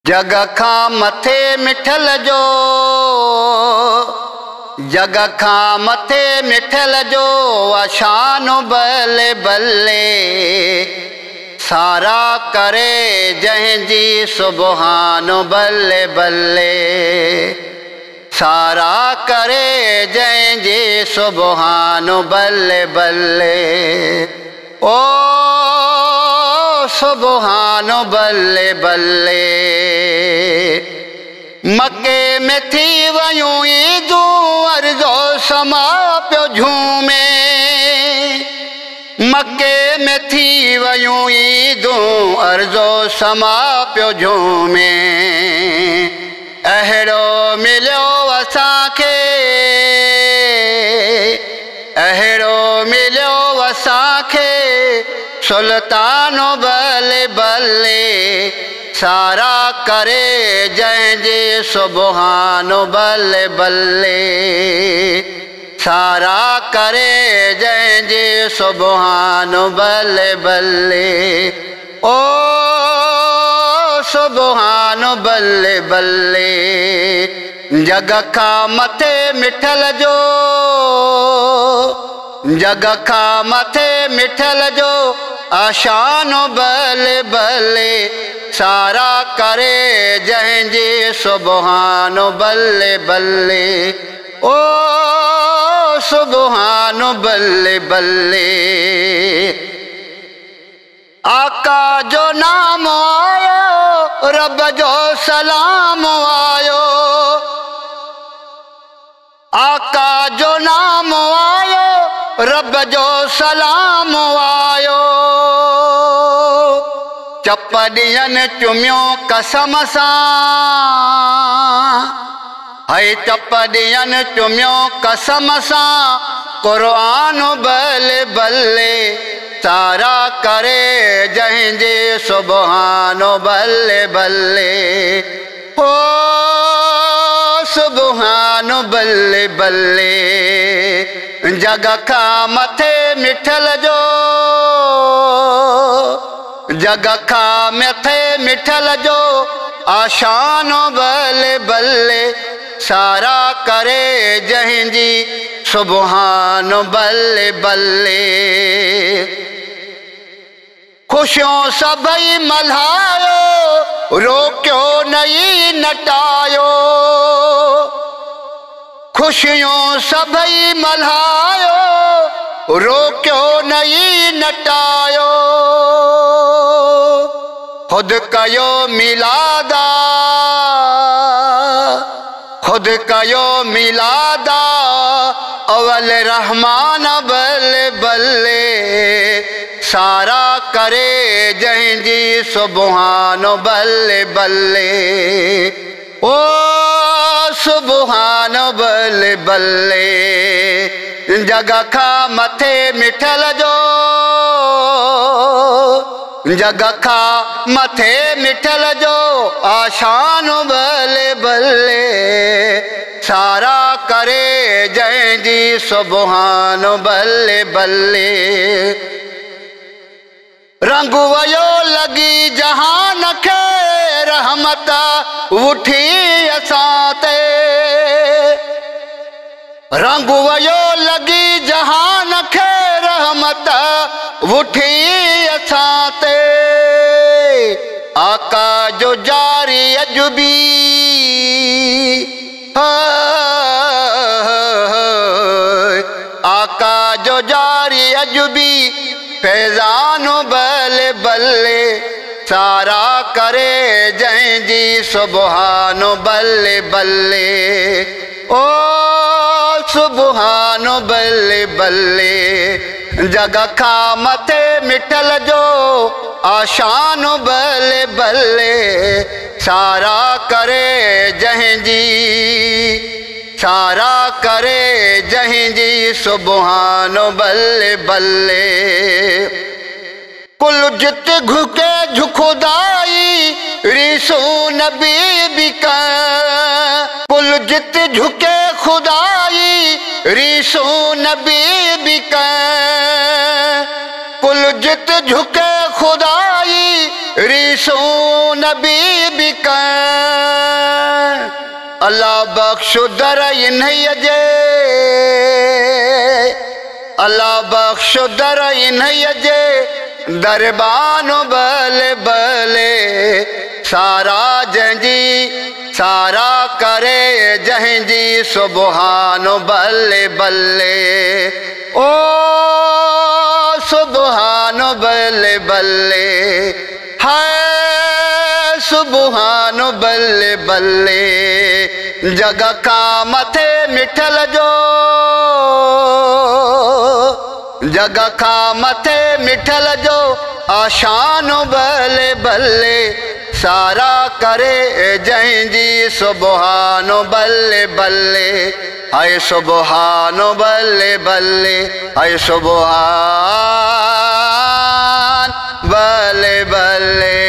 जग खां मथे मिठल जो, जग खां मथे मिठल जो आशानो बल्ले बल्ले सारा करे जंहिंजी सुबहानो बल्ले बल्ले सारा करे जंहिंजी सुबहानो बल्ले बल्ले ओ सुबहानो बल्ले बल्ले मके में थी वयूं ईदूं अर्ज़ो समा पियो झूमे मके में थी वयूं ईदूं अर्ज़ो समा पियो झूमे अहिड़ो मिलियो असांखे अहिड़ो मिलियो असांखे सुल्तानो बल्ले बल्ले सारा करे जंहिंजे सुबहानो बल्ले बल्ले सारा करे जंहिंजे सुबहानो बल्ले बल्ले ओ सुबहानो बल्ले बल्ले जग खां मथे मिठल जो जग खां मथे मिठल जो आशानो बल्ले बल्ले सारा करे जंहिंजे सुबहानो बल्ले बल्ले ओ सुबहानो बल्ले बल्ले आका जो नाम आयो रब जो सलाम आयो आका जो नाम आयो रब जो सलाम आयो चप ॾियनि चुमियो कसम सां है चप ॾियनि चुमियो कसम सां क़ुरान बल्ले बल्ले सारा करे जंहिंजे सुबहानो बल्ले बल्ले ओ सुबहानो बल्ले बल्ले जग खां मथे मिठल जो जग खां मथे मिठल जो आशानो बल्ले बल्ले सारा करे जंहिंजी सुबहानो बल्ले बल्ले खुशियों सभई मल्हायो रोकियो नई नटायो खुशियों सभई मल्हायो रोकियो नई नटायो खुद कयो मिलादा खुद कयो मिलादा अवल रहमान बल्ले बल्ले सारा करे जंहिंजी सुबहानो बल्ले बल्ले ओ सुबहानो बल्ले बल्ले जग खां मथे मिठल जो जग खां मथे मिठल जो आशानो बल्ले बल्ले सारा करे जंहिंजी सुबहानो बल्ले बल्ले रंग वयो लगी जहान खे रहमत उठी असां ते रंग वयो लगी जहान खे रहमत उठी असां ते आका जो जारी अजबी आका जो जारी अजबी फैज़ानो बल्ले बल्ले सारा करे जंहिंजी सुबहानो बल्ले बल्ले ओ सुबहानो बल्ले बल्ले जग खां मथे मिठल जो आशानो बल्ले बल्ले सारा करे जंहिंजी सारा करे जंहिंजी सुबहानो बल्ले बल्ले कुल जित घुके झुखुदाई रीसो नबी बिका कुल जित झुके खुदाई रीसो नबी बिका कुल जित झुके खुदाई रीसो नबी बिका अल्लाह बख्शो दर इन्हैया जे, अल्लाह बख्शो दर इन्हैया जे, दरबानो बले बले सारा जंजी सारा करे जंजी सुबहानो बल्ले बल्ले ओ सुबहानो बल्ले बल्ले हाय सुबहानो बल्ले बल्ले जग का मथे मिठल जो जग का मथे मिठल जो आशानो बल्ले बल्ले सारा करे जंजी सुबहानो बल्ले बल्ले आए सुबहानो बल्ले बल्ले आए सुबहान बल्ले बल्ले।